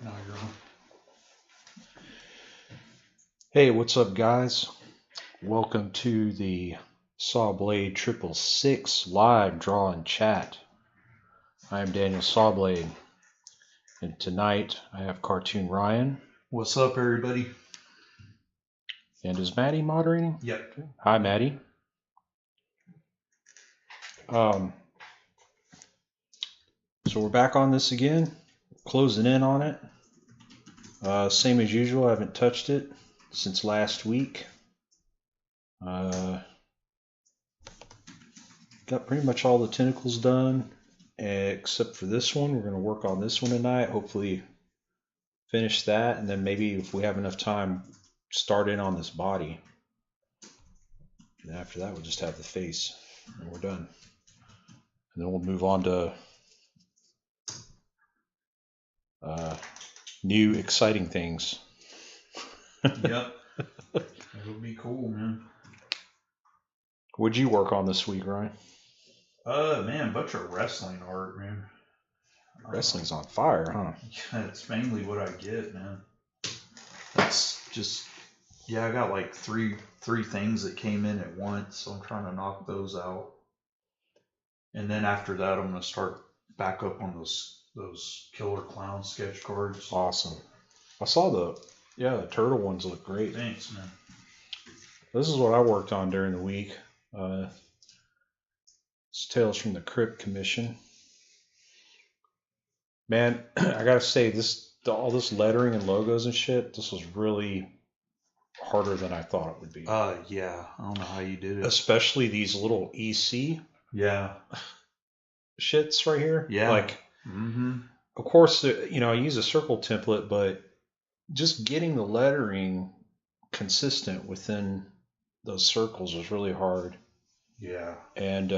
Now you're on. Hey, what's up, guys? Welcome to the Sawblade 666 live draw and chat. I'm Daniel Sawblade, and tonight I have Cartoon Ryan. What's up, everybody? And is Maddie moderating? Yep. Hi, Maddie. So we're back on this again, closing in on it. Same as usual, I haven't touched it since last week. Got pretty much all the tentacles done, except for this one. We're going to work on this one tonight. Hopefully finish that, and then maybe if we have enough time, start in on this body. And after that, we'll just have the face, and we're done. And then we'll move on to new exciting things. Yep. It'll be cool, man. What'd you work on this week, Ryan? Man, a bunch of wrestling art, man. Wrestling's on fire, huh? Yeah, it's mainly what I get, man. That's just, yeah, I got like three things that came in at once, so I'm trying to knock those out. And then after that, I'm gonna start back up on those Killer Clown sketch cards. Awesome. I saw the turtle ones look great. Thanks, man. This is what I worked on during the week. It's Tales from the Crypt Commission. Man, I gotta say, all this lettering and logos and shit, this was really harder than I thought it would be. Yeah, I don't know how you did it. Especially these little EC shits right here. Yeah. Like, of course, I use a circle template, but just getting the lettering consistent within those circles was really hard. Yeah. And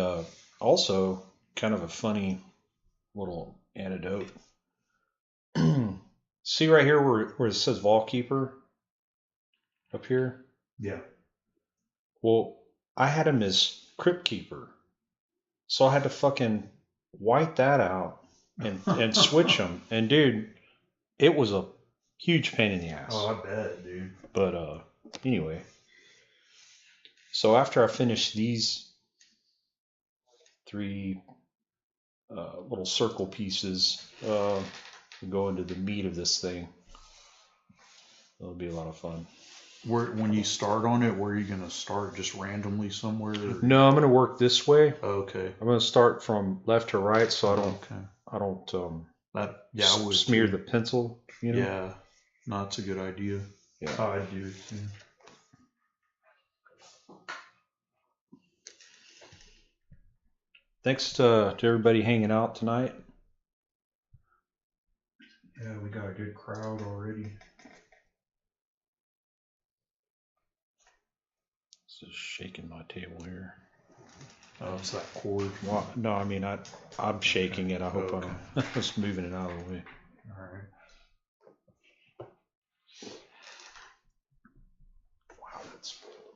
also, kind of a funny little anecdote. See right here where it says Vaultkeeper up here? Yeah. Well, I had him as Crypt Keeper. So I had to fucking white that out and switch them. And dude, it was a huge pain in the ass. Oh, I bet, dude. But anyway. So after I finish these three little circle pieces, we'll go into the meat of this thing. It'll be a lot of fun. When you start on it, where are you going to start? Just randomly somewhere? Or? No, I'm going to work this way. Okay. I'm going to start from left to right, so I don't smear the pencil. You know? Yeah, no, that's a good idea. Yeah, I do it too. Thanks to everybody hanging out tonight. Yeah, we got a good crowd already. Just shaking my table here. Oh, it's that cord. Well, no, I mean I'm shaking it. I hope I don't. Just moving it out of the way. All right. Wow,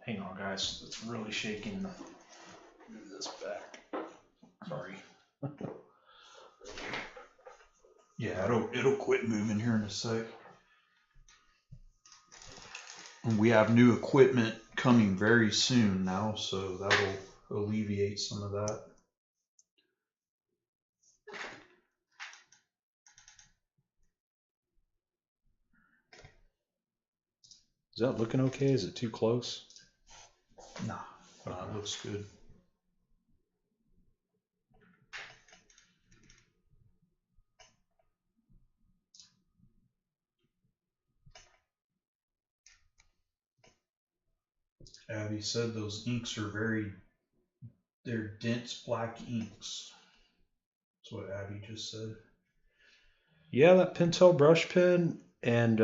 hang on, guys. It's really shaking. Move this back. Sorry. Yeah, it'll quit moving here in a sec. And we have new equipment coming very soon now, so that'll alleviate some of that. Is that looking okay? Is it too close? Nah, it looks good. Abby said those inks are they're dense black inks. That's what Abby just said. Yeah, that Pentel brush pen and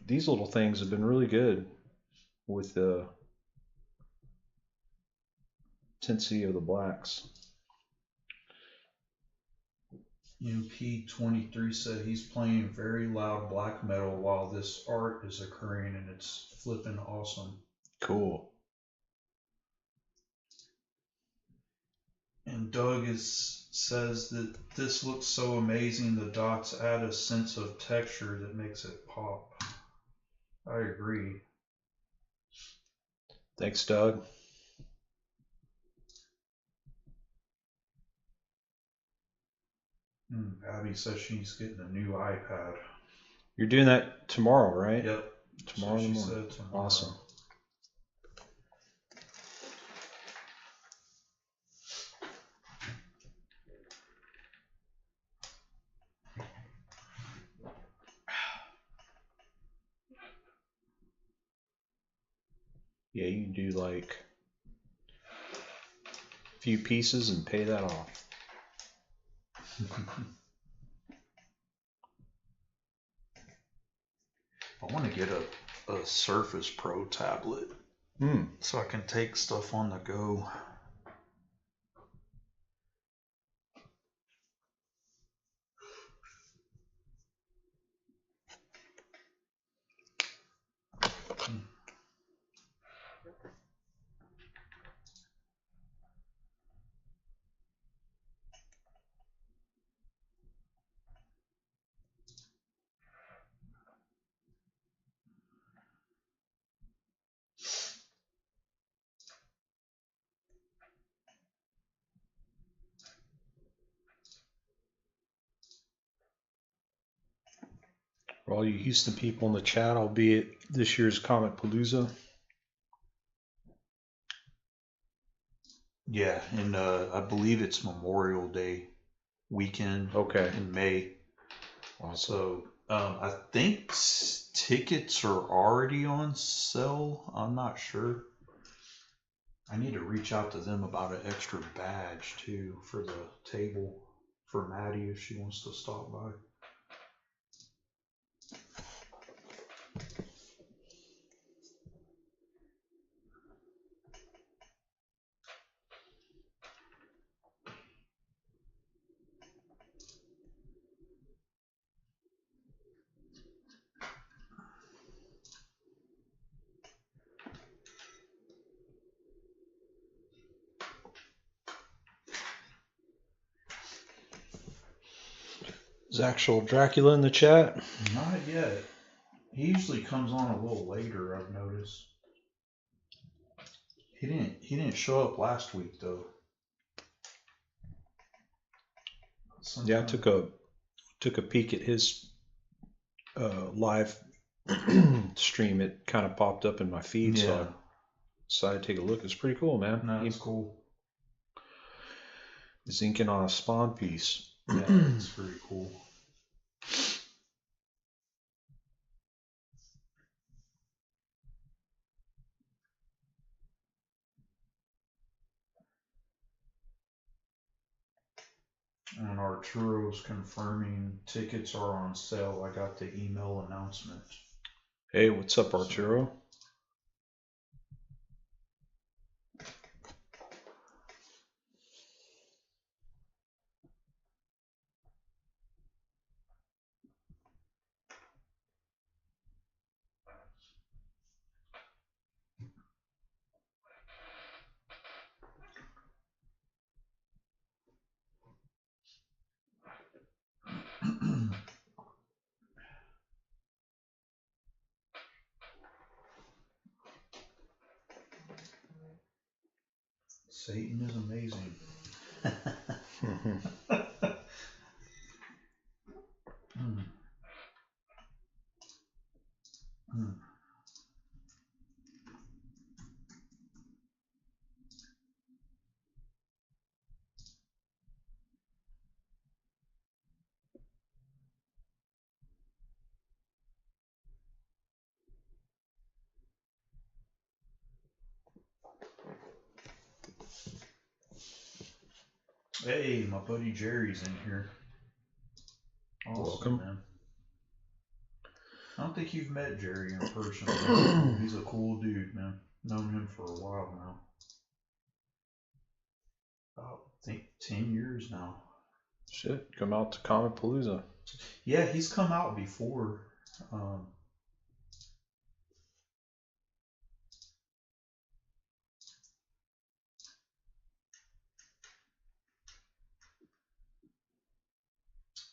these little things have been really good with the intensity of the blacks. MP23 said he's playing very loud black metal while this art is occurring, and it's flipping awesome. Cool. And Doug says that this looks so amazing. The dots add a sense of texture that makes it pop. I agree. Thanks, Doug. Abby says she's getting a new iPad. You're doing that tomorrow, right? Yep. Tomorrow So in she the morning. said tomorrow. Awesome. Yeah, you can do like a few pieces and pay that off. I want to get a Surface Pro tablet so I can take stuff on the go. For all you Houston people in the chat, I'll be at this year's Comic Palooza. Yeah, and I believe it's Memorial Day weekend in May. Awesome. So I think tickets are already on sale. I'm not sure. I need to reach out to them about an extra badge too for the table for Maddie if she wants to stop by. Is actual Dracula in the chat? Not yet. He usually comes on a little later, I've noticed. He didn't show up last week though. Yeah, I took a peek at his live stream. It kind of popped up in my feed, so I decided to take a look. It's pretty cool, man. No, it's cool. He's inking on a Spawn piece. Yeah, it's pretty cool. And Arturo's confirming tickets are on sale. I got the email announcement. Hey, what's up, Arturo? Satan is amazing. Hey, my buddy Jerry's in here. Awesome, welcome, man. I don't think you've met Jerry in person. He's a cool dude, man. Known him for a while now. About, I think, 10 years now. Shit, come out to Comic Palooza. Yeah, he's come out before.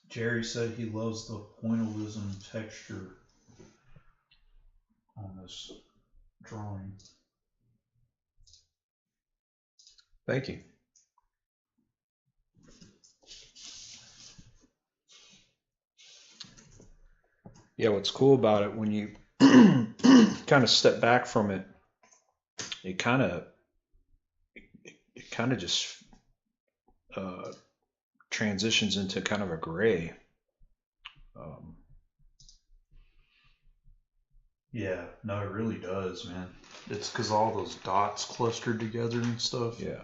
Jerry said he loves the pointillism texture on this drawing. Thank you. Yeah, what's cool about it when you kind of step back from it, it kind of just transitions into kind of a gray. Yeah, no, it really does, man. It's because all those dots clustered together and stuff. Yeah.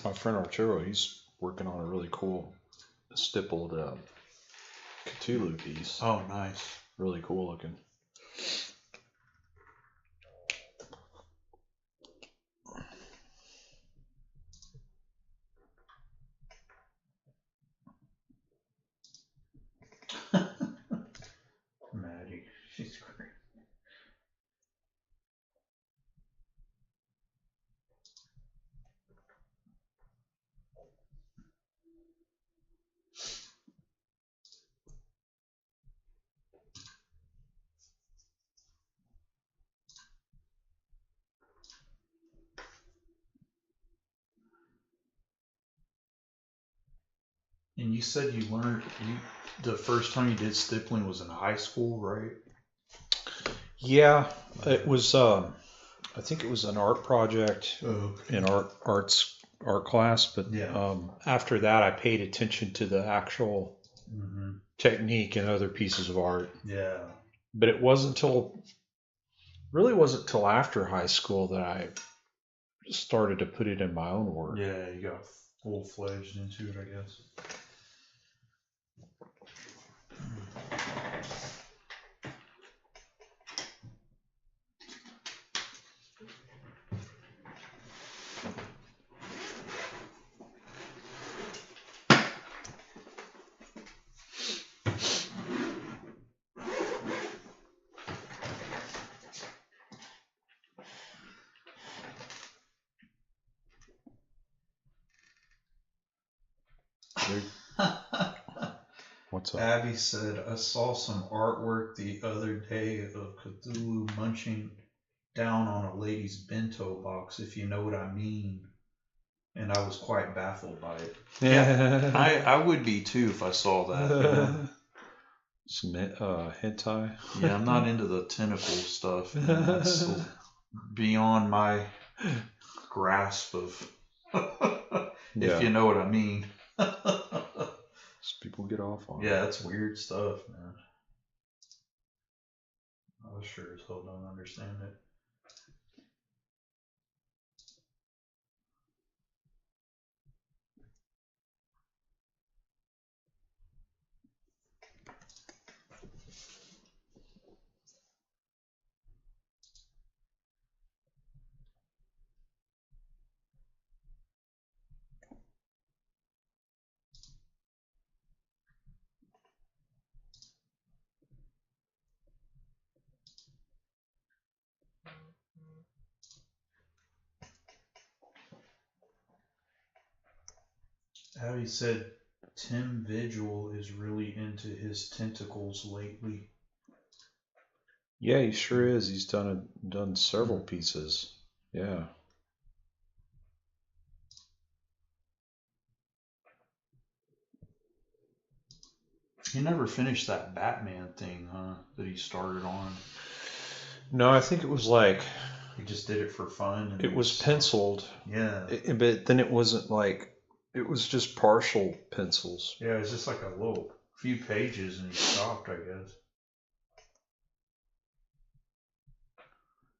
My friend Arturo, he's working on a really cool stippled Cthulhu piece. Oh, nice. Really cool looking. Maddie, she's great. And you said you learned the first time you did stippling was in high school, right? Yeah, it was. I think it was an art project in art class, but Yeah. After that, I paid attention to the actual technique and other pieces of art. Yeah. But it wasn't till after high school that I started to put it in my own work. Yeah, you got full-fledged into it, I guess. What's up? Abby said, I saw some artwork the other day of Cthulhu munching down on a lady's bento box, if you know what I mean. And I was quite baffled by it. Yeah, I would be too if I saw that. Some hentai. Yeah, I'm not into the tentacle stuff. Man. That's beyond my grasp of, if you know what I mean. People get off on. Yeah, that's weird stuff, man. I sure as hell don't understand it. Abby said Tim Vigil is really into his tentacles lately. Yeah, he sure is. He's done several pieces. Yeah. He never finished that Batman thing, huh? That he started on. No, I think it was like he just did it for fun. It was penciled. Yeah. But then it wasn't like, it was just partial pencils. Yeah, it was just like a little few pages and he stopped, I guess.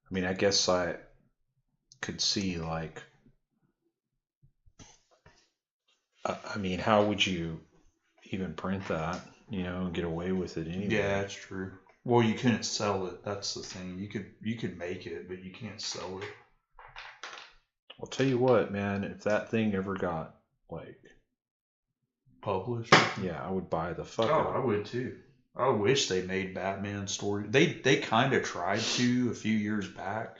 I mean, I guess I could see like, I mean, how would you even print that? you know, and get away with it anyway. Yeah, that's true. Well, you couldn't sell it. That's the thing. You could make it, but you can't sell it. I'll tell you what, man. If that thing ever got like Published. yeah, I would buy the fuck Oh, out I of it. would too. I wish they made Batman story. They kind of tried to a few years back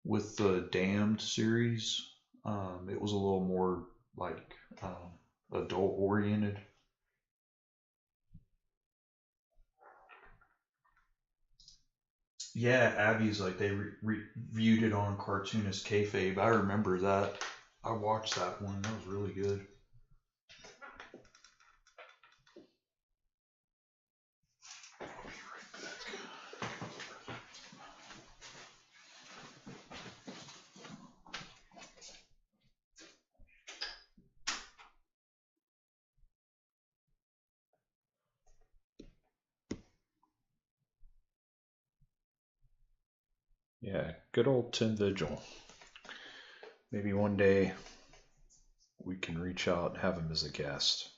with the Damned series. It was a little more like adult oriented. Yeah, Abby's like they reviewed it on Cartoonist Kayfabe. I remember that. I watched that one. That was really good. Yeah, good old Tim Vigil. Maybe one day we can reach out and have him as a guest.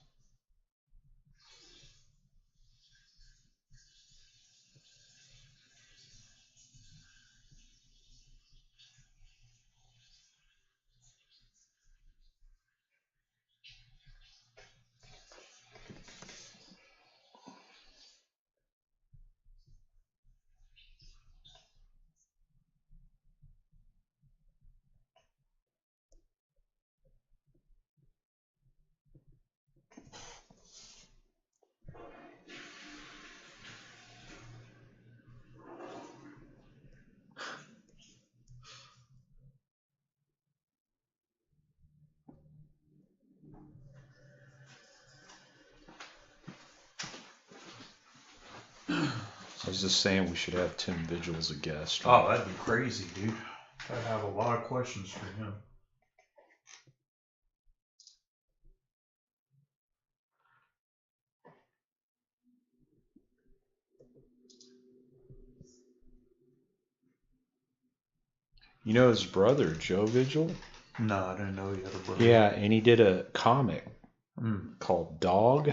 I was just saying we should have Tim Vigil as a guest. Oh, that'd be crazy, dude. I'd have a lot of questions for him. You know his brother, Joe Vigil? No, I didn't know he had a brother. Yeah, and he did a comic called Dog.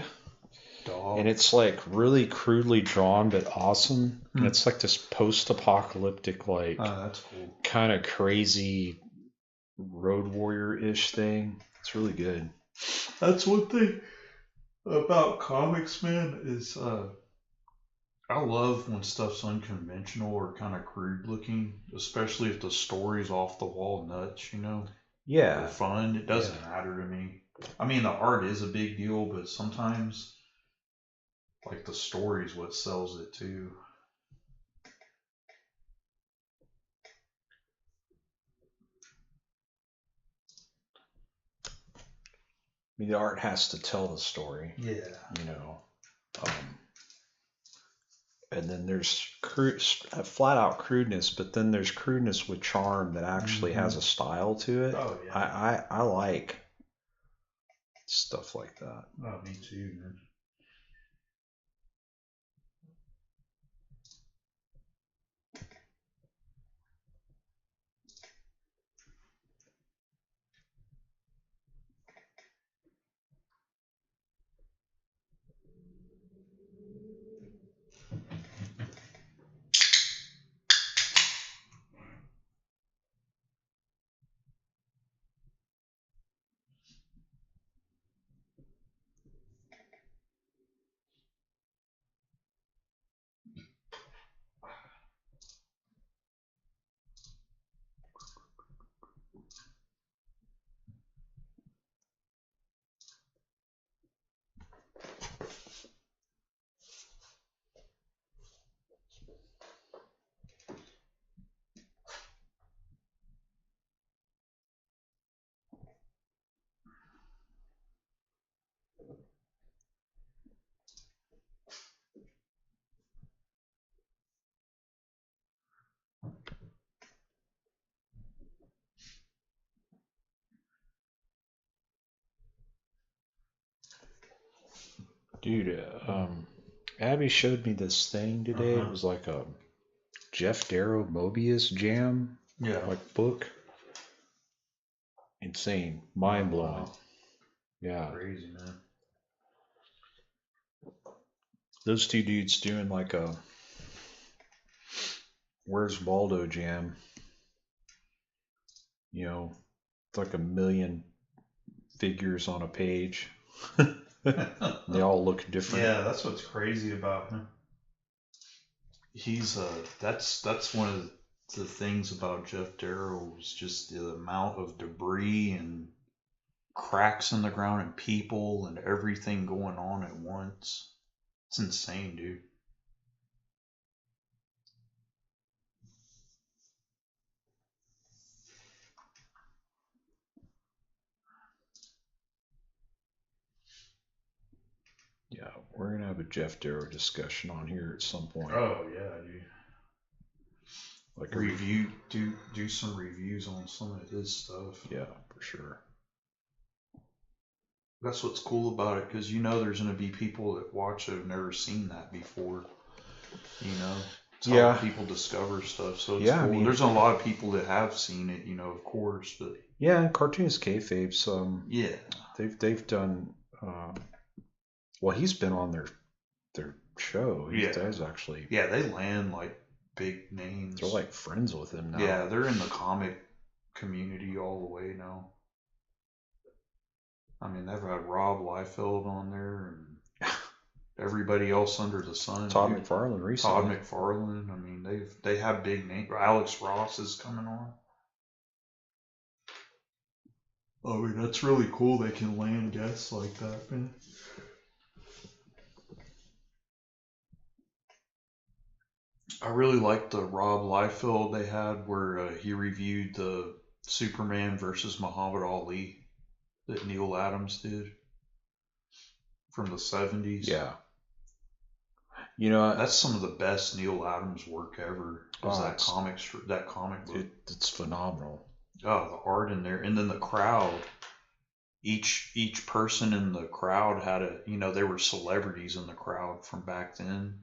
Dog. And it's like really crudely drawn, but awesome. And it's like this post-apocalyptic, like that's cool. kind of crazy Road Warrior-ish thing. It's really good. That's one thing about comics, man, is I love when stuff's unconventional or kind of crude looking, especially if the story's off the wall nuts, you know? Yeah. Or fun. It doesn't matter to me. I mean, the art is a big deal, but sometimes, like, the story's what sells it too. I mean, the art has to tell the story. Yeah. You know. And then there's flat out crudeness, but then there's crudeness with charm that actually has a style to it. Oh, yeah. I like stuff like that. Oh, me too, man. Dude, Abby showed me this thing today. It was like a Jeff Darrow Mobius jam, like book. Insane, mind blowing. Wow. Yeah, Crazy, man. Those two dudes doing like a Where's Waldo jam. You know, it's like 1 million figures on a page. They all look different. Yeah, that's what's crazy about him. He's that's one of the things about Jeff Darrow is just the amount of debris and cracks in the ground and people and everything going on at once. It's insane, dude. Yeah, we're gonna have a Jeff Darrow discussion on here at some point. Oh yeah, dude. Like review, do some reviews on some of his stuff. Yeah, for sure. That's what's cool about it, because you know there's going to be people that watch that have never seen that before. You know, it's how people discover stuff. So it's cool. I mean, there's a lot of people that have seen it, you know, of course, but yeah, Cartoonist Kayfabe's yeah, they've done. Well, he's been on their show. He does actually. Yeah, they land like big names. They're like friends with him now. Yeah, they're in the comic community all the way now. I mean, they've had Rob Liefeld on there and everybody else under the sun. Todd McFarlane recently. Todd McFarlane. I mean, they have big names. Alex Ross is coming on. I mean, that's really cool. They can land guests like that, man. I really liked the Rob Liefeld they had where he reviewed the Superman versus Muhammad Ali that Neil Adams did from the 70s. Yeah. You know, that's some of the best Neil Adams work ever. That comic book. It's phenomenal. Oh, the art in there, and then the crowd. Each person in the crowd had they were celebrities in the crowd from back then.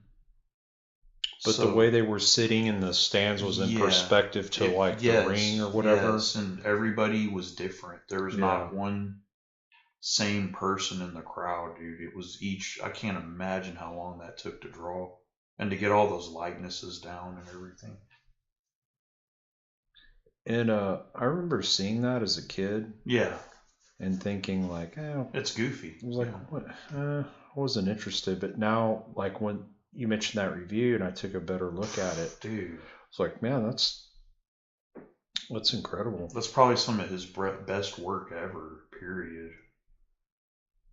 But the way they were sitting in the stands was in perspective to the ring or whatever. Yes, and everybody was different. There was not one same person in the crowd, dude. It was each. I can't imagine how long that took to draw and to get all those likenesses down and everything. And I remember seeing that as a kid. Yeah. And thinking like, it's goofy. I was like, what? I wasn't interested. But now, like when you mentioned that review and I took a better look at it, dude, it's like, man, that's incredible. That's probably some of his best work ever, period.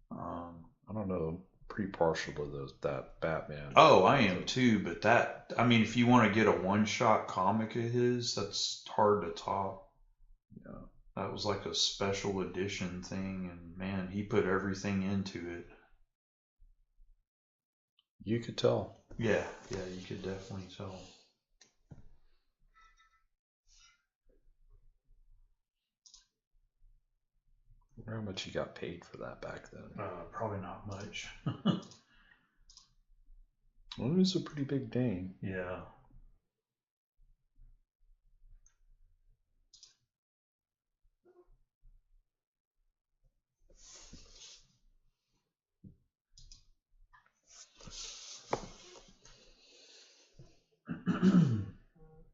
I don't know, pretty partial to that Batman. Oh, I am too, but if you want to get a one-shot comic of his, that's hard to top. Yeah. That was like a special edition thing, and man, he put everything into it. You could tell. Yeah, you could definitely tell. I wonder how much he got paid for that back then. Probably not much. Well, it was a pretty big name. Yeah.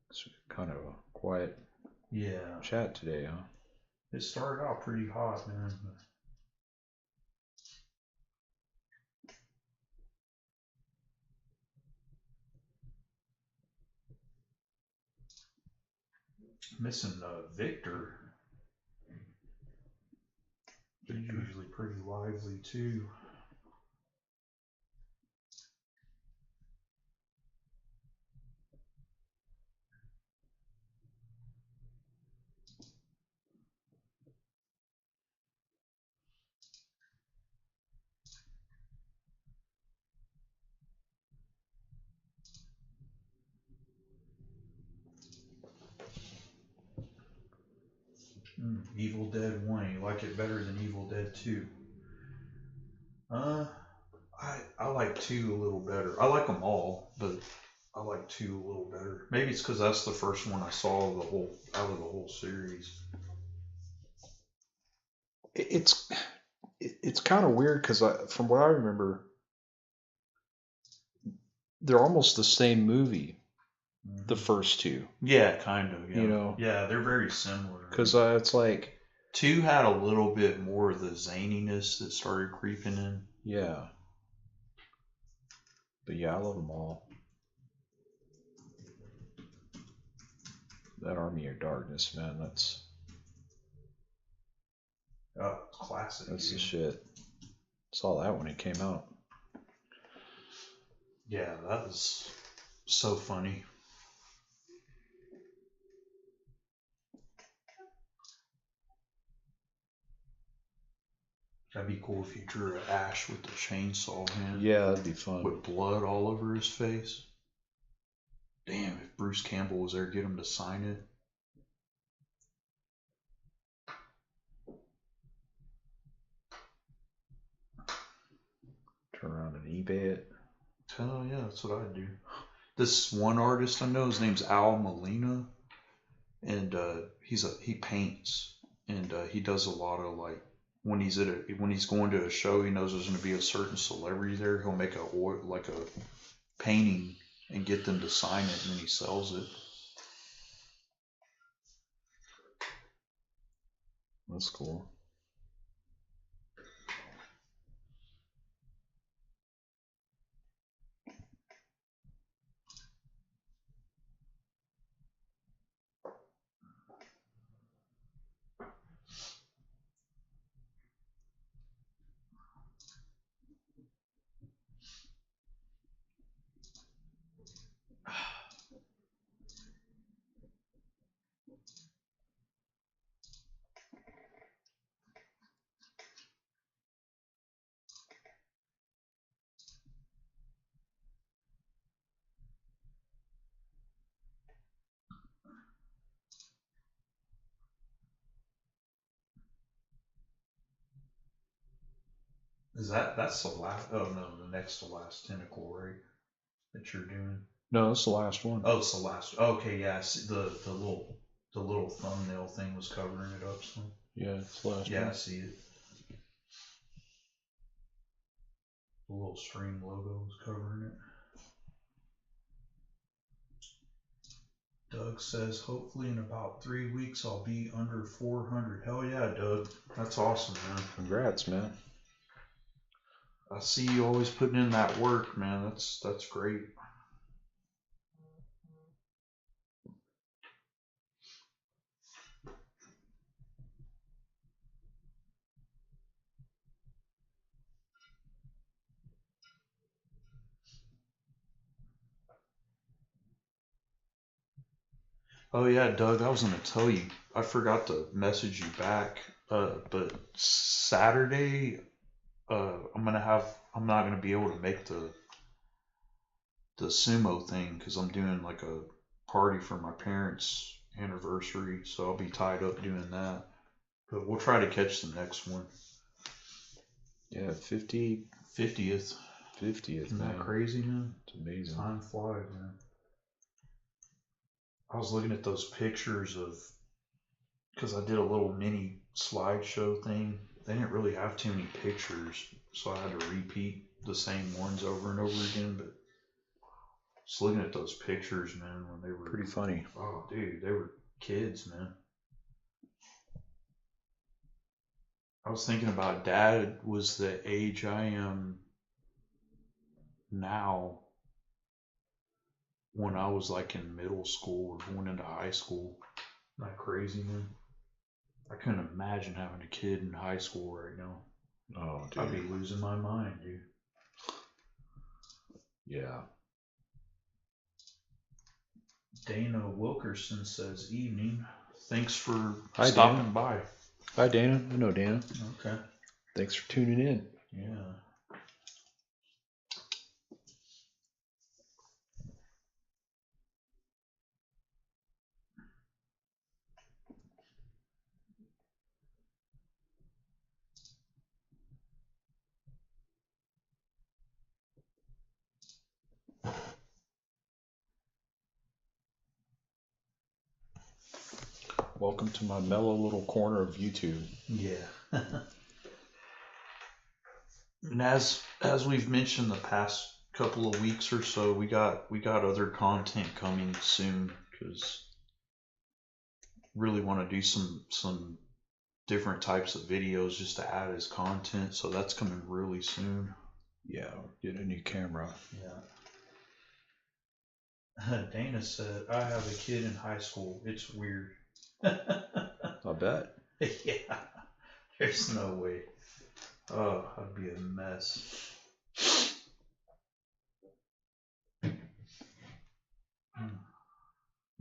It's kind of a quiet chat today, huh? It started out pretty hot, man. Missing Victor. He's usually pretty lively too. Evil Dead 1. You like it better than Evil Dead 2? I like 2 a little better. I like them all, but I like 2 a little better. Maybe it's because that's the first one I saw out of the whole series. It's kind of weird because from what I remember, they're almost the same movie. The first two. Yeah, kind of. Yeah. You know. Yeah, they're very similar. Because it's like 2 had a little bit more of the zaniness that started creeping in. Yeah. But yeah, I love them all. That Army of Darkness, man, that's classic. That's the shit. Saw that when it came out. Yeah, that was so funny. That'd be cool if you drew an Ash with the chainsaw hand. Yeah, that'd be fun. With blood all over his face. Damn, if Bruce Campbell was there, get him to sign it. Turn around and eBay it. Hell yeah, that's what I'd do. This one artist I know, his name's Al Molina, and he paints, and he does a lot of like when he's going to a show, he knows there's going to be a certain celebrity there. He'll make a painting and get them to sign it, and then he sells it. That's cool. That's the last? Oh no, the next to last tentacle, right? That you're doing. No, that's the last one. Oh, it's the last. Okay, yeah. I see the little thumbnail thing was covering it up. So. Yeah, it's the last yeah, one. I see it. The little stream logo was covering it. Doug says, hopefully in about 3 weeks I'll be under 400. Hell yeah, Doug. That's awesome, man. Congrats, man. I see you always putting in that work, man. That's great. Oh yeah, Doug, I was gonna tell you. I forgot to message you back. But Saturday, I'm not gonna be able to make the sumo thing because I'm doing like a party for my parents' anniversary, so I'll be tied up doing that. But we'll try to catch the next one. Yeah, 50th. 50th. 50th, Isn't man. that crazy, man? It's amazing. Time flies, man. I was looking at those pictures because I did a little mini slideshow thing. They didn't really have too many pictures, so I had to repeat the same ones over and over again. But just looking at those pictures, man, when they were pretty funny. Oh, dude, they were kids, man. I was thinking about Dad was the age I am now when I was like in middle school or going into high school. Not crazy, man. I couldn't imagine having a kid in high school right now. Oh, dude. I'd be losing my mind, dude. Yeah. Dana Wilkerson says, evening. Thanks for Hi, stopping Dana. by. Hi, Dana. I know Dana. Okay. Thanks for tuning in. Yeah. Welcome to my mellow little corner of YouTube. Yeah. And as we've mentioned the past couple of weeks or so. We got other content coming soon because really want to do some different types of videos just to add as content. So that's coming really soon. Yeah, get a new camera. Yeah. Dana said, I have a kid in high school. It's weird. I bet. Yeah. There's no way. Oh, that'd be a mess.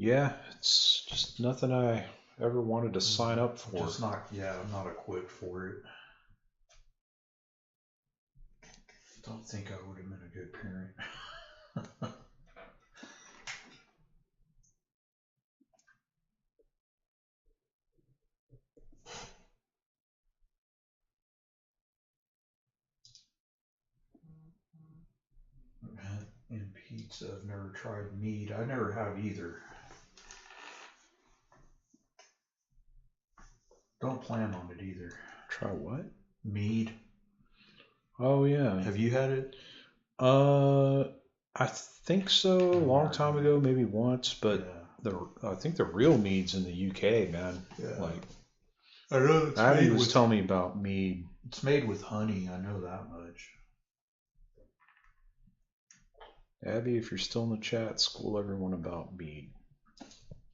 Yeah, it's just nothing I ever wanted to sign up for. Just not, yeah, I'm not equipped for it. Don't think I would have been a good parent. And pizza, I've never tried mead. I never have either. Don't plan on it either. Try what? Mead. Oh yeah. Have you had it? I think so. A long time ago, maybe once, but I think the real mead's in the UK, man. Yeah. Like, I know it's Abby was telling me about mead. It's made with honey. I know that much. Abby, if you're still in the chat, school everyone about mead.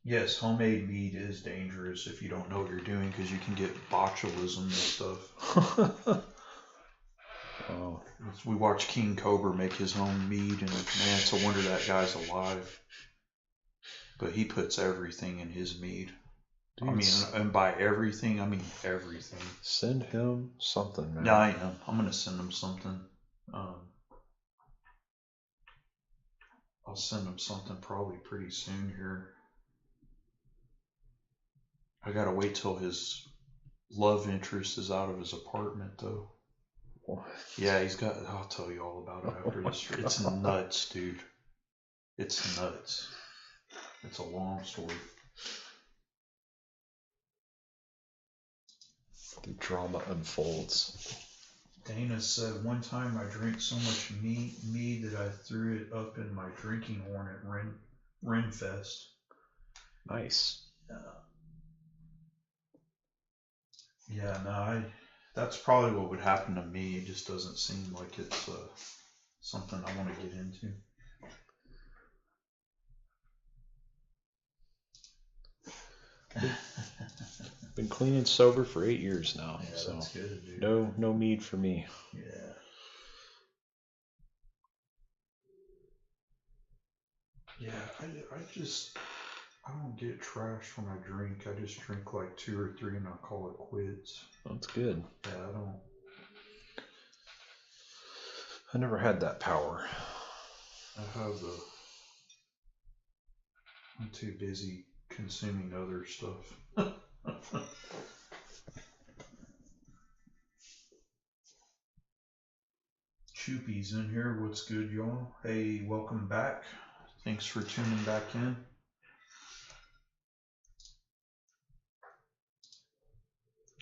Yes, homemade mead is dangerous if you don't know what you're doing because you can get botulism and stuff. Oh. We watched King Cobra make his own mead, and man, it's a wonder that guy's alive. But he puts everything in his mead. Dude, I mean, and by everything, I mean everything. Send him something, man. Yeah, I am. I'm gonna send him something. I'll send him something probably pretty soon here. I gotta wait till his love interest is out of his apartment, though. What? Yeah, he's got. I'll tell you all about it after this. It's nuts, dude. It's nuts. It's a long story. The drama unfolds. Dana said, one time I drank so much mead that I threw it up in my drinking horn at Renfest. Nice. Yeah, no, that's probably what would happen to me. It just doesn't seem like it's something I want to get into. Been clean and sober for 8 years now, Yeah, so that's good, dude. no mead for me. Yeah, I don't get trashed when I drink. I just drink like 2 or 3 and I call it quits. That's good. Yeah, I never had that power. I'm too busy consuming other stuff. Choopy's in here. What's good, y'all? Hey, welcome back. Thanks for tuning back in.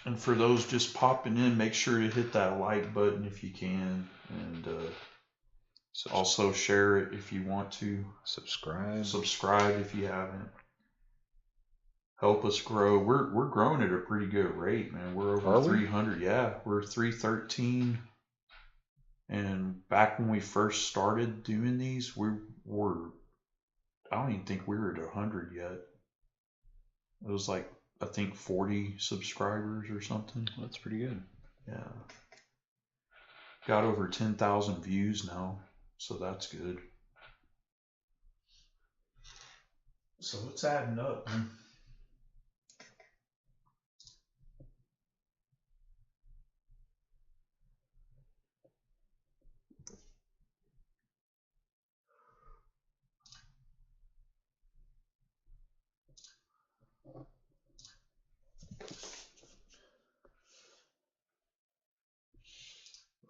And for those just popping in, make sure to hit that like button if you can, and also share it if you want to. Subscribe if you haven't. Help us grow. We're growing at a pretty good rate, man. We're over 300. Yeah, we're 313. And back when we first started doing these, I don't even think we were at 100 yet. It was like, I think 40 subscribers or something. That's pretty good. Yeah. Got over 10,000 views now, so that's good. So it's adding up, man.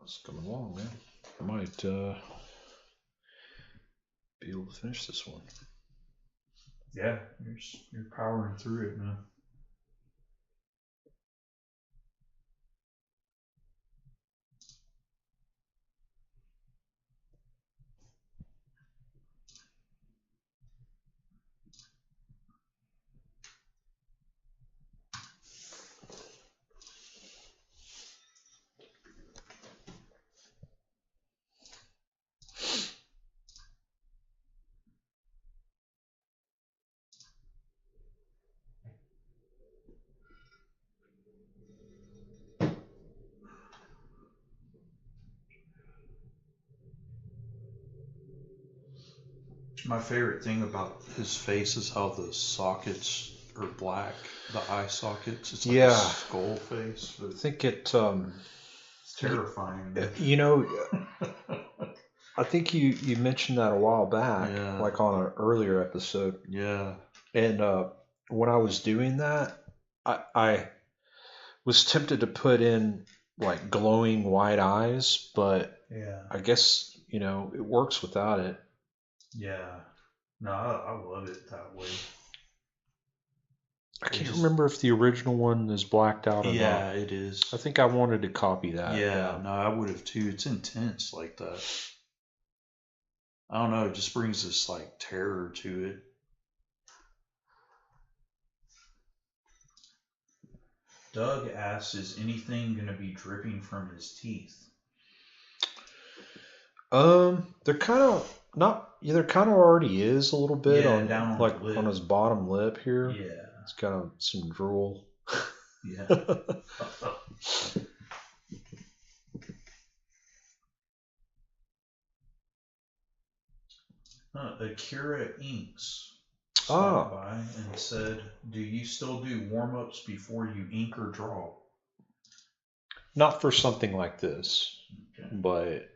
It's coming along, man. I might be able to finish this one. Yeah, you're powering through it, man. My favorite thing about his face is how the sockets are black. The eye sockets. It's like a skull face. I think it's terrifying. You know, I think you mentioned that a while back, like on an earlier episode. Yeah. And when I was doing that, I was tempted to put in like glowing white eyes, but I guess, you know, it works without it. Yeah. No, I love it that way. I can't remember if the original one is blacked out or not. Yeah, it is. I think I wanted to copy that. Yeah, no, I would have too. It's intense like that. I don't know, it just brings this like terror to it. Doug asks, is anything going to be dripping from his teeth? They're kind of not. Yeah, there kind of already is a little bit on down like on, on his bottom lip here. Yeah, it's got some drool. Yeah. Akira Inks stopped by and said, do you still do warm-ups before you ink or draw? Not for something like this, but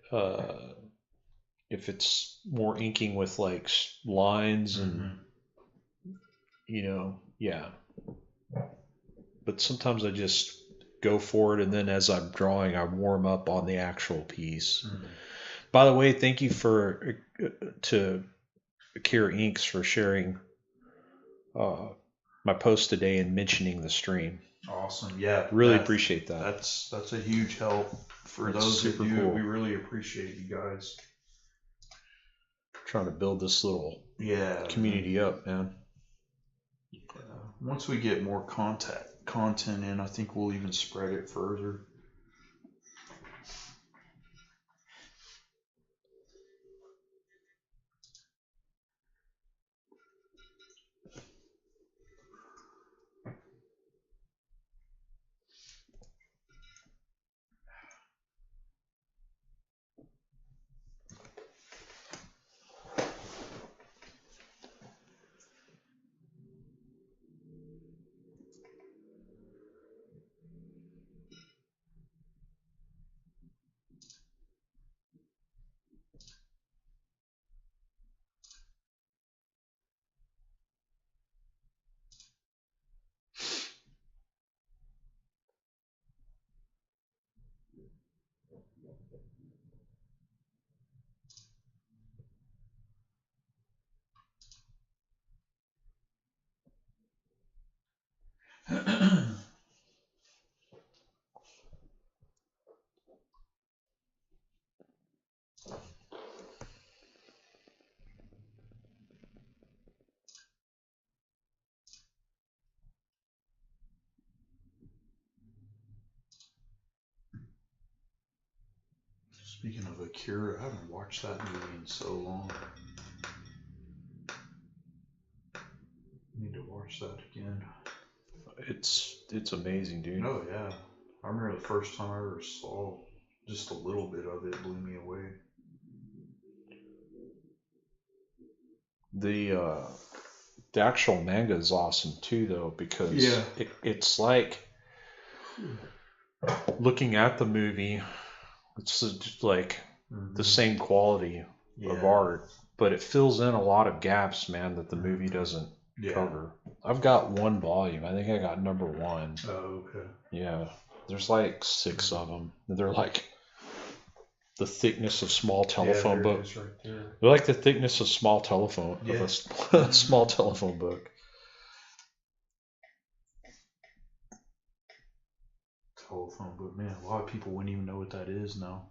if it's more inking with like lines and you know, yeah. But sometimes I just go for it, and then as I'm drawing, I warm up on the actual piece. By the way, thank you to Akira Inks for sharing my post today and mentioning the stream. Awesome, yeah. Really appreciate that. That's a huge help for those that do. Cool. We really appreciate you guys. Trying to build this little community up, man. Yeah. Once we get more content in, I think we'll even spread it further. Speaking of Akira, I haven't watched that movie in so long. Need to watch that again. It's amazing, dude. Oh yeah, I remember the first time I ever saw just a little bit of it, blew me away. The actual manga is awesome too, though, because it's like looking at the movie. It's just like the same quality of art, but it fills in a lot of gaps, man, that the movie doesn't cover. I've got one volume. I think I got number 1. Oh, okay. Yeah. There's like 6 of them. They're like the thickness of small telephone books. Right there. They're like the thickness of small telephone of a small telephone book. Telephone book, man. A lot of people wouldn't even know what that is now.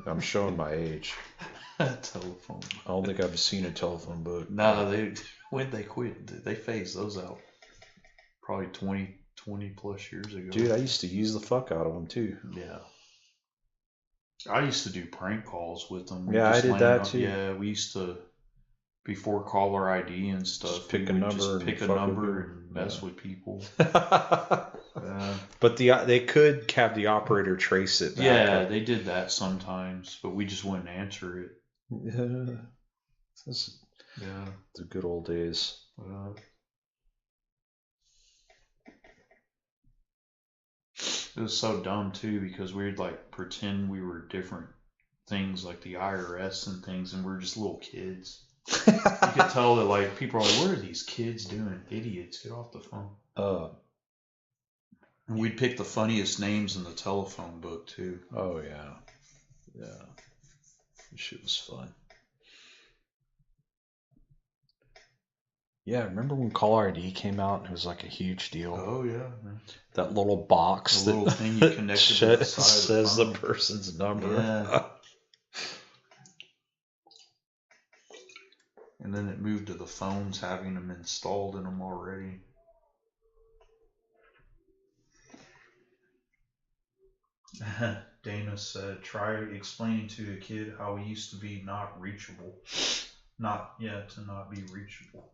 I'm showing my age. Telephone. I don't think I've seen a telephone book. No, when they quit, they phased those out. Probably 20 plus years ago. Dude, I used to use the fuck out of them too. Yeah. I used to do prank calls with them. I did that too. Yeah, we used to, before caller ID and stuff, just pick a number and mess with people. But they could have the operator trace it back. Yeah, they did that sometimes, but we just wouldn't answer it. Yeah. The good old days. It was so dumb too because we'd like pretend we were different things like the IRS and things, and we're just little kids. You could tell that like people are like, "What are these kids doing? Idiots! Get off the phone." And we'd pick the funniest names in the telephone book too. Oh yeah, yeah. This shit was fun. Yeah, remember when caller ID came out and it was like a huge deal? Oh yeah, man. That little box, the little thing you connected to the side says of the person's number. Yeah. And then it moved to the phones having them installed in them already. Dana said, try explaining to a kid how he used to be not reachable. To not be reachable.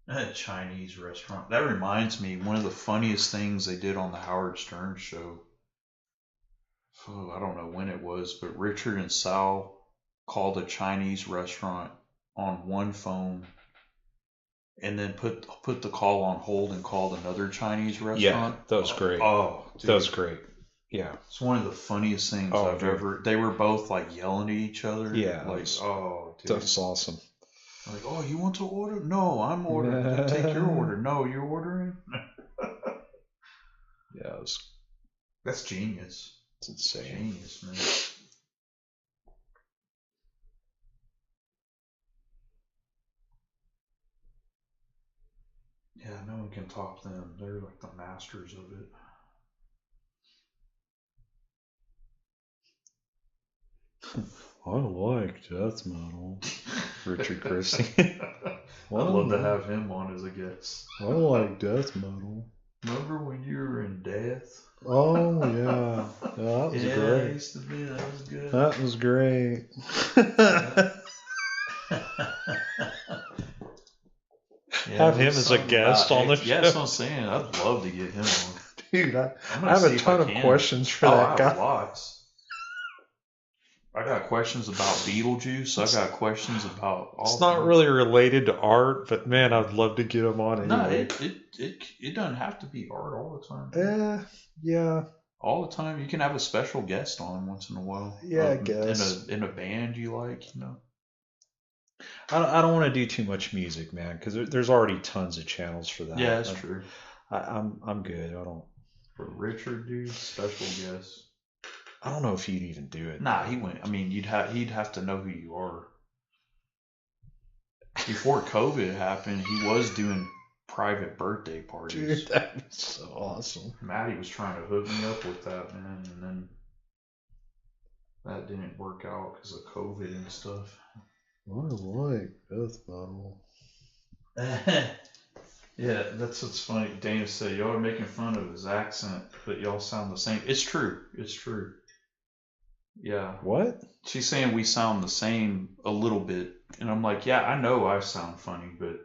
A Chinese restaurant. That reminds me, one of the funniest things they did on the Howard Stern show. I don't know when it was, but Richard and Sal called a Chinese restaurant on one phone and then put the call on hold and called another Chinese restaurant. Yeah, that was great. Oh, dude. That was great. Yeah. It's one of the funniest things I've ever. They were both like yelling at each other. Yeah. Like, dude. That's awesome. Like, oh, you want to order? No, I'm ordering. Take your order. No, you're ordering? Yeah, that's genius. It's insane. Genius, man. Yeah, no one can top them. They're like the masters of it. I like death metal. Richard Christie. I'd love to have him on as a guest. I like death metal. Remember when you were in death? Oh yeah, that was great. That used to be. That was good. That was great. Have him as a guest on the show. Yeah, that's what I'm saying. I'd love to get him on. Dude, I have a ton of questions for that guy. I have lots. I got questions about Beetlejuice. I got questions about all. It's not really related to art, but man, I'd love to get him on anyway. No, it doesn't have to be art all the time. Yeah. All the time. You can have a special guest on once in a while. Yeah, I guess. In a band you like, I don't want to do too much music, man, because there's already tons of channels for that. Yeah, that's true. I'm good. I don't. For Richard, dude, special guest. I don't know if he'd even do it. Nah, he wouldn't. I mean, he'd have to know who you are. Before COVID happened, he was doing private birthday parties. Dude, that was so awesome. Maddie was trying to hook me up with that, man, and then that didn't work out because of COVID and stuff. I like death metal. Yeah, that's what's funny. Dana said, y'all are making fun of his accent, but y'all sound the same. It's true. It's true. Yeah. What? She's saying we sound the same a little bit. And I'm like, yeah, I know I sound funny, but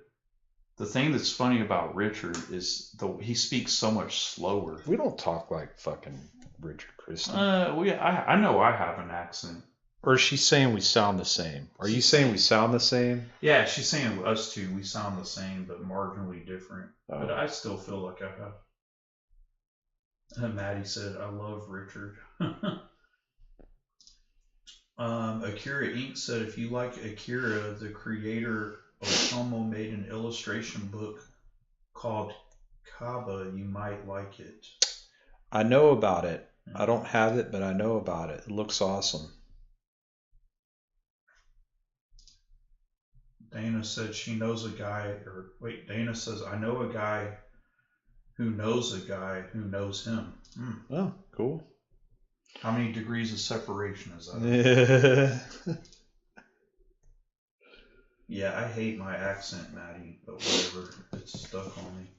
the thing that's funny about Richard is he speaks so much slower. We don't talk like fucking Richard Christie. I know I have an accent. Or is she saying we sound the same? Are you saying we sound the same? Yeah, she's saying us two, we sound the same, but marginally different. Oh. But I still feel like I have. And Maddie said, I love Richard. Akira Inc. said, if you like Akira, the creator Otomo made an illustration book called Kaba. You might like it. I know about it. I don't have it, but I know about it. It looks awesome. Dana said she knows a guy, Dana says, I know a guy who knows a guy who knows him. Oh, cool. How many degrees of separation is that? Yeah, I hate my accent, Maddie, but whatever. It's stuck on me.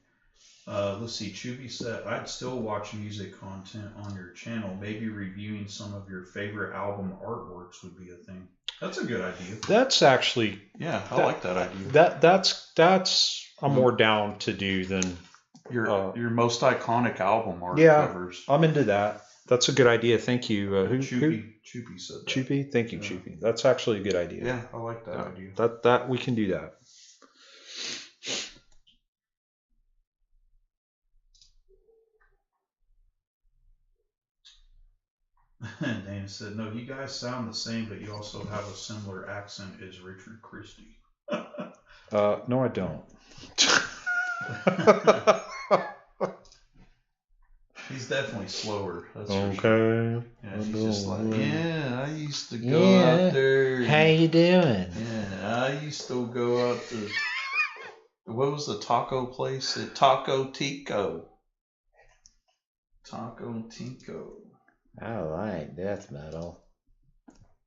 Let's see, Chubby said, I'd still watch music content on your channel. Maybe reviewing some of your favorite album artworks would be a thing. That's a good idea. That's actually... Yeah, I like that idea. That's I'm more down to do than... Your most iconic album art covers. I'm into that. That's a good idea. Thank you. Choopy said that. Choopy? Thank you, Choopy. That's actually a good idea. Yeah, I like that idea. That we can do that. And Dana said, no, you guys sound the same, but you also have a similar accent as Richard Christie. No, I don't. He's definitely slower. That's okay. For sure. Yeah, he's just like, yeah, I used to go out there. How you doing? Yeah, I used to go out to, what was the taco place? Taco Tico. Taco Tico. I like death metal.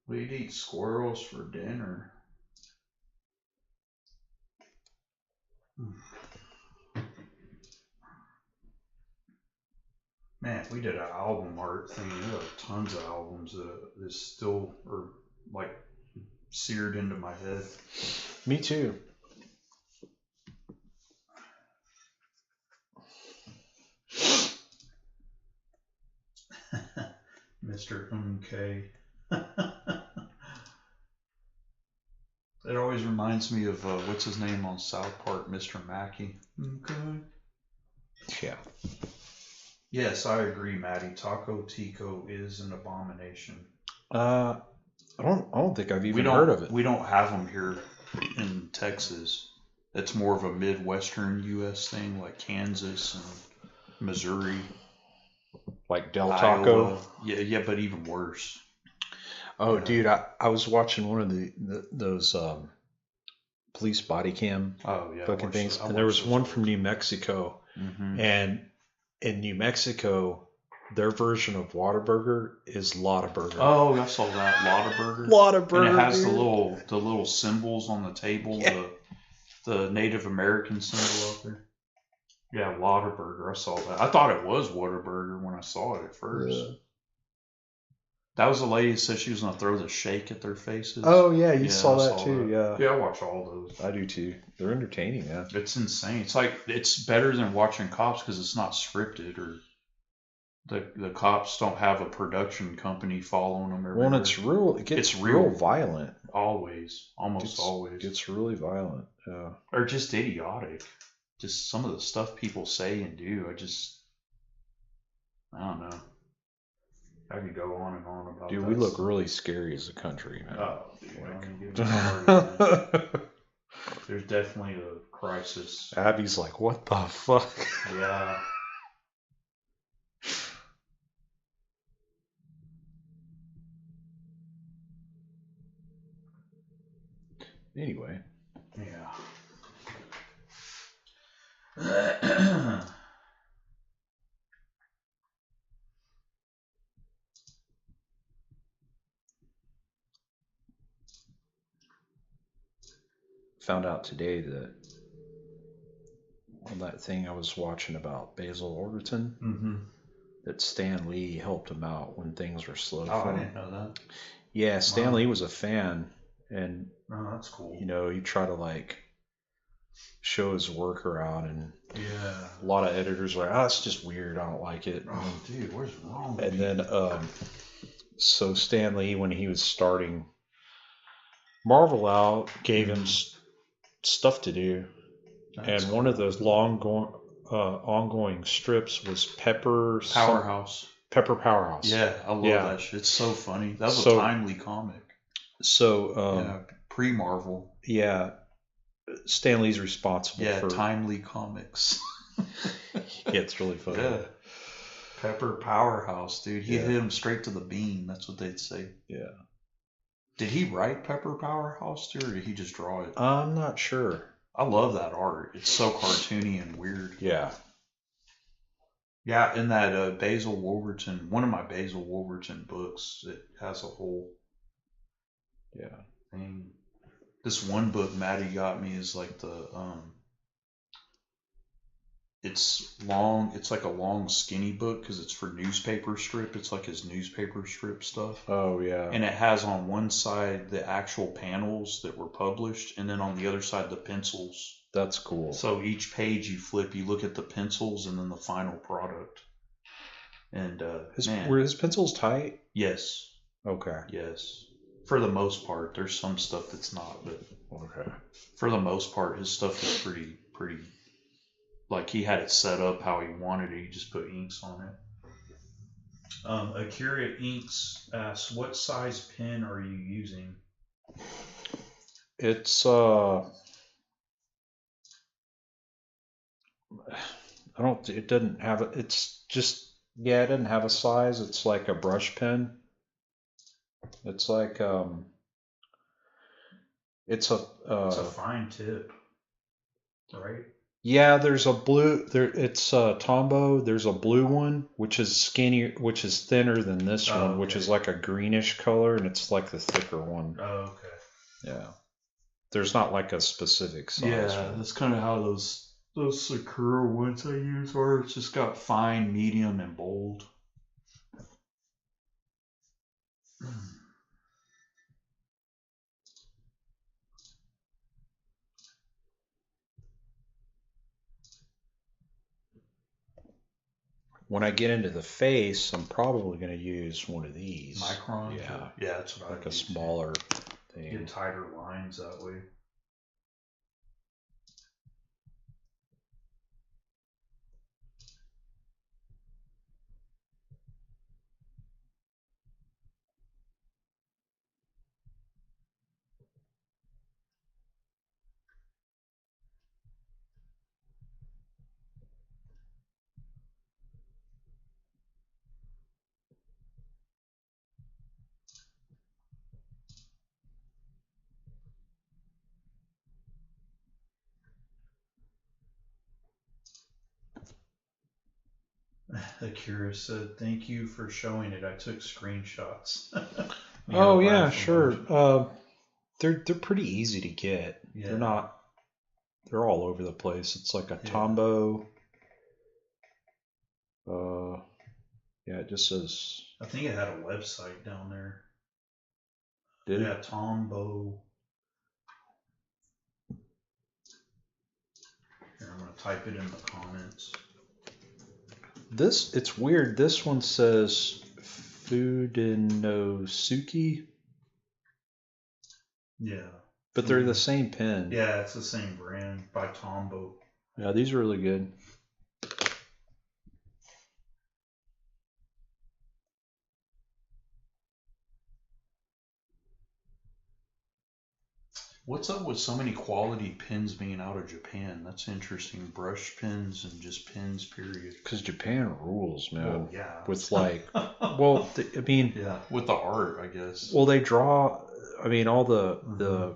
We'd eat squirrels for dinner. Man, we did an album art thing. There are tons of albums that still are like seared into my head. Me too. Mr. MK. It always reminds me of what's his name on South Park, Mr. Mackey. Okay. Yeah. Yes, I agree, Maddie. Taco Tico is an abomination. I don't think I've even heard of it. We don't have them here in Texas. It's more of a Midwestern U.S. thing, like Kansas and Missouri. Like Del Taco? Yeah, but even worse. Oh, yeah. Dude, I was watching one of those police body cam fucking things, and there was one from New Mexico, and in New Mexico, their version of Whataburger is Lottaburger. Oh, I saw that Lottaburger. Lottaburger, and it has the little symbols on the table, the Native American symbol up there. Yeah, Lottaburger. I saw that. I thought it was Whataburger when I saw it at first. Yeah. That was the lady that said she was going to throw the shake at their faces. Oh, yeah, you saw that too, yeah. Yeah, I watch all those. I do too. They're entertaining, yeah. It's insane. It's like, it's better than watching cops because it's not scripted, or the cops don't have a production company following them everywhere. Well, it gets real violent. Always. Almost always. It gets really violent, yeah. Or just idiotic. Just some of the stuff people say and do, I don't know. I could go on and on about that. Dude, we look really scary as a country, man. Oh, dude. There's definitely a crisis. Abby's like, what the fuck? Yeah. Anyway. Yeah. Found out today that on that thing I was watching about Basil Orgerton, that Stan Lee helped him out when things were slow for him. I didn't know that. Yeah, Stan Lee was a fan, and that's cool. You know, he tried to like show his work around, and a lot of editors were like, "Oh, it's just weird. I don't like it." Oh, dude, what's wrong with And then, so Stan Lee, when he was starting Marvel out, gave him stuff to do. That's one of those ongoing strips was Powerhouse. Pepper Powerhouse. Yeah, I love that shit. It's so funny. That was a timely comic. So, pre-Marvel. Yeah, Stan Lee's responsible for timely comics. Yeah, it's really funny. Yeah. Pepper Powerhouse, dude. He hit him straight to the bean. That's what they'd say. Yeah. Did he write Pepper Powerhouse too, or did he just draw it? I'm not sure. I love that art. It's so cartoony and weird. Yeah. Yeah, in that Basil Wolverton, one of my Basil Wolverton books, it has a whole thing. This one book Maddie got me is like it's long. It's like a long, skinny book because it's for newspaper strip. It's like his newspaper strip stuff. Oh, yeah. And it has on one side the actual panels that were published, and then on the other side the pencils. That's cool. So each page you flip, you look at the pencils and then the final product. And Were his pencils tight? Yes. Okay. Yes. For the most part, there's some stuff that's not, but okay. For the most part, his stuff is pretty. Like he had it set up how he wanted it. He just put inks on it. Akira Inks asks, "What size pen are you using?" It's it doesn't have it's just, yeah, it doesn't have a size. It's like a brush pen. It's like it's a fine tip, right? Yeah, there's a blue there. It's Tombow. There's a blue one which is skinnier, which is thinner than this one, which is like a greenish color, and it's like the thicker one. Oh, okay. Yeah. There's not like a specific size. Yeah, that's kind of how those Sakura ones I use are. It's just got fine, medium, and bold. When I get into the face, I'm probably going to use one of these. Micron? Yeah. Yeah, that's what like a smaller thing. Get tighter lines that way. Akira said, "Thank you for showing it. I took screenshots." Oh yeah, sure. They're pretty easy to get. Yeah. They're not. They're all over the place. It's like a Tombow. Yeah, it just says. I think it had a website down there. Did it? Yeah, Tombow. Here, I'm gonna type it in the comments. It's weird. This one says Fudenosuke. Yeah. But they're the same pen. Yeah, it's the same brand by Tombow. Yeah, these are really good. What's up with so many quality pens being out of Japan? That's interesting. Brush pens and just pens, period. Because Japan rules, man. Well, yeah. With like, well, I mean, yeah, with the art, I guess. Well, they draw. I mean, all I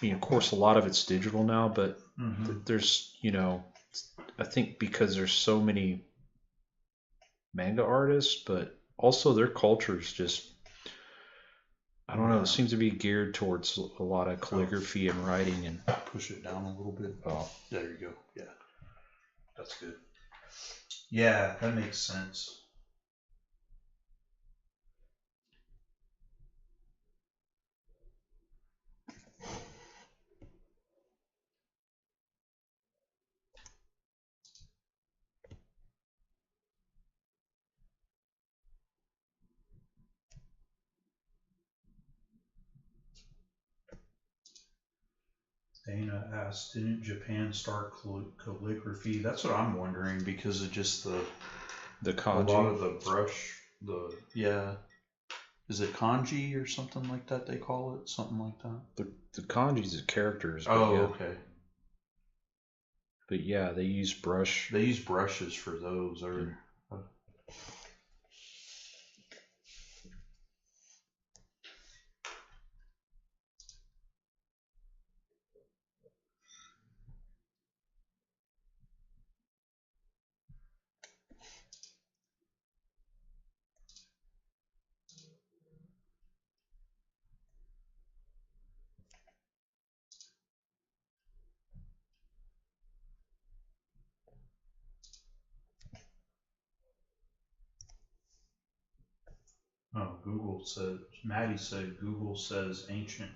mean, of course, a lot of it's digital now, but there's, I think because there's so many manga artists, but also their culture is just. I don't know. It seems to be geared towards a lot of calligraphy and writing. And push it down a little bit. Oh, there you go. Yeah, that's good. Yeah, that makes sense. Dana asked, "Didn't Japan start calligraphy?" That's what I'm wondering because of just the kanji. A lot of the brush, is it kanji or something like that? They call it something like that. The kanji's are characters. Oh, okay. But yeah, they use brush. They use brushes for those, or. Oh, Maddie said Google says ancient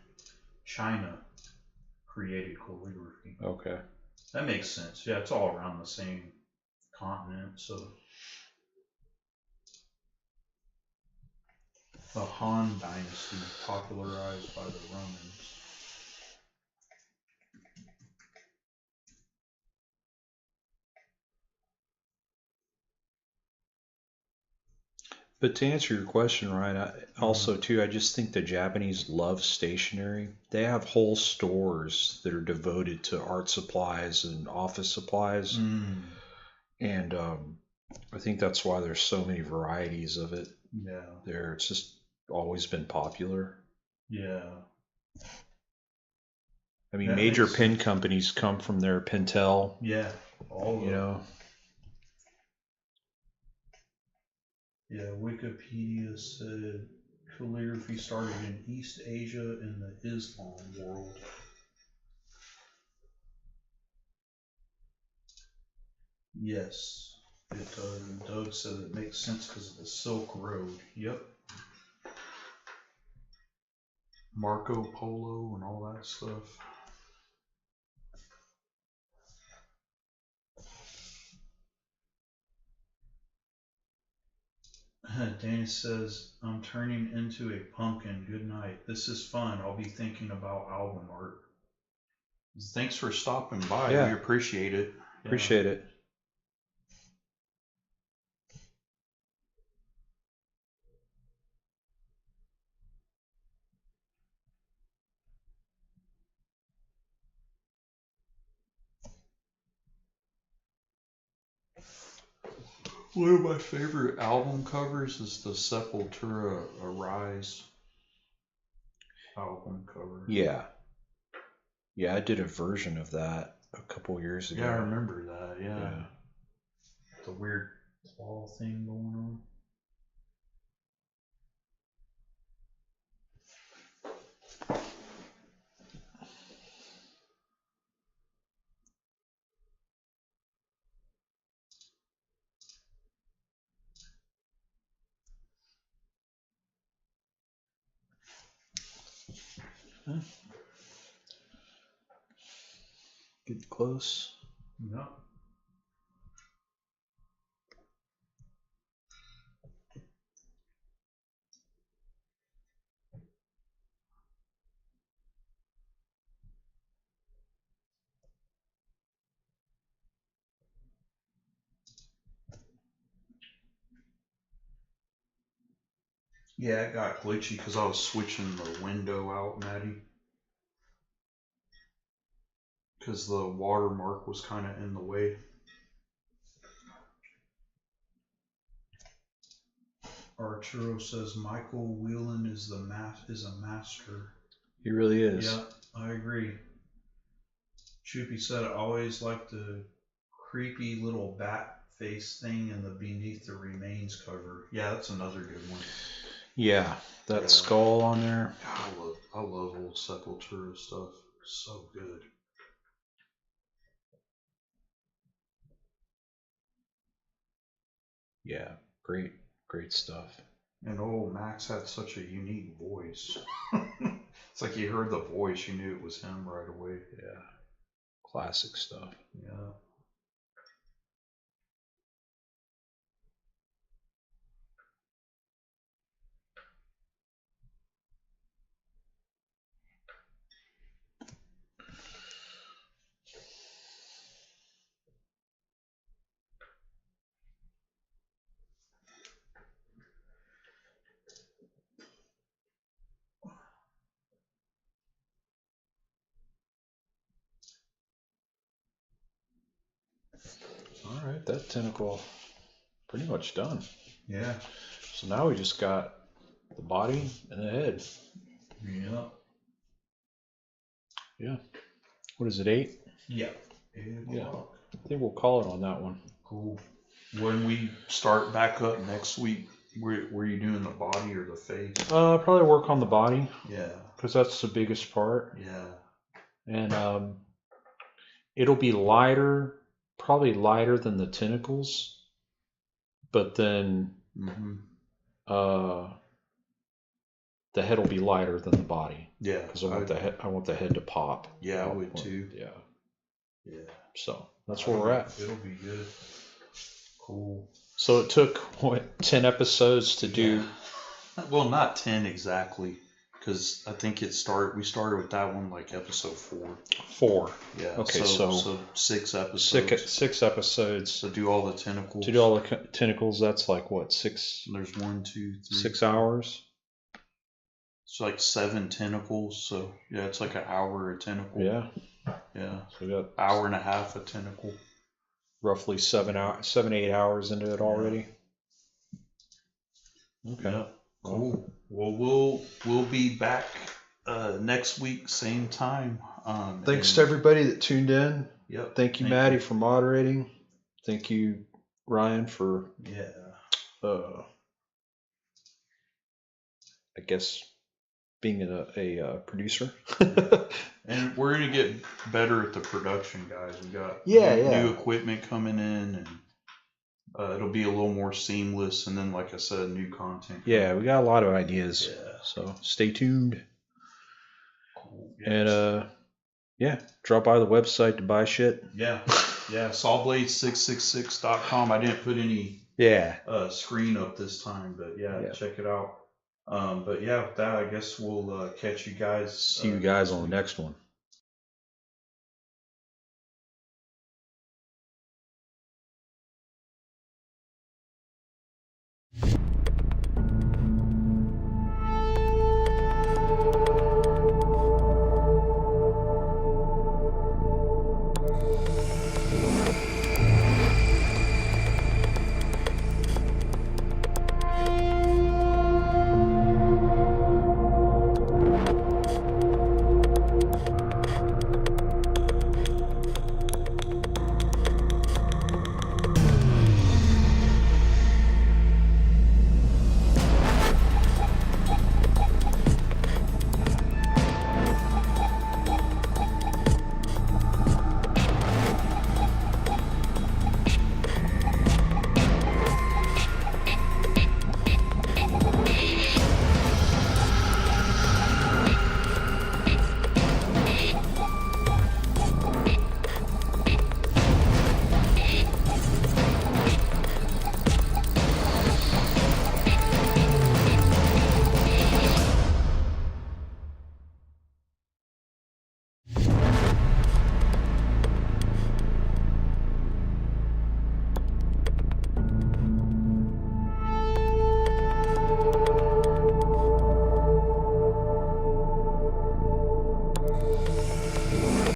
China created calligraphy. Okay. That makes sense. Yeah, it's all around the same continent. So the Han Dynasty, popularized by the Romans. But to answer your question, Ryan, also too, I just think the Japanese love stationery. They have whole stores that are devoted to art supplies and office supplies, and I think that's why there's so many varieties of it. Yeah. There, it's just always been popular. Yeah. I mean, major pen companies come from their Pentel. Yeah. All of you know. Yeah, Wikipedia said calligraphy started in East Asia in the Islam world. Yes, it does. And Doug said it makes sense because of the Silk Road. Yep. Marco Polo and all that stuff. Danny says, I'm turning into a pumpkin. Good night. This is fun. I'll be thinking about album art. Thanks for stopping by. Yeah. We appreciate it. Appreciate it. One of my favorite album covers is the Sepultura Arise album cover. Yeah. Yeah, I did a version of that a couple years ago. Yeah, I remember that. Yeah. The weird claw thing going on. Get close. Yeah. Yeah, it got glitchy because I was switching the window out, Maddie. Because the watermark was kind of in the way. Arturo says Michael Whelan is a master. He really is. Yeah, I agree. Choopy said I always liked the creepy little bat face thing in the Beneath the Remains cover. Yeah, that's another good one. Yeah, that skull on there. I love old Sepultura stuff. So good. Yeah, great stuff. And old Max had such a unique voice. It's like you heard the voice, you knew it was him right away. Yeah, classic stuff. Yeah. All right, that tentacle pretty much done. Yeah. So now we just got the body and the head. Yeah. Yeah. What is it, 8? Yeah. Yeah. I think we'll call it on that one. Cool. When we start back up next week, were you doing the body or the face? Probably work on the body. Yeah. Because that's the biggest part. Yeah. And it'll be lighter, probably lighter than the tentacles. But then the head will be lighter than the body. Yeah. Because I want the head to pop. Yeah, I would too. Yeah. Yeah. So that's where we're at. It'll be good. Cool. So it took, what, 10 episodes to do? Yeah. Well, not 10 exactly, because I think we started with that one like episode 4. 4. Yeah. Okay, so 6 episodes. 6 episodes. To do all the tentacles. To do all the tentacles, that's like what, 6? There's 1, 2, 3. 6 hours. It's like 7 tentacles. So yeah, it's like an hour a tentacle. Yeah. Yeah. So we got hour and a half a tentacle. Roughly 7, 8 hours into it already. Okay. Yeah. Cool. Well, we'll be back next week, same time. Thanks to everybody that tuned in. Yep. Thank you, Maddie, for moderating. Thank you, Ryan, for I guess being a producer. And we're gonna get better at the production, guys. We got new equipment coming in, and it'll be a little more seamless. And then, like I said, new content. Yeah, we got a lot of ideas. Yeah. So stay tuned. Cool. Yes. And drop by the website to buy shit. Yeah. Yeah. Sawblade666.com. I didn't put any screen up this time, but check it out. But yeah, with that, I guess we'll catch you guys. See you guys on the next one.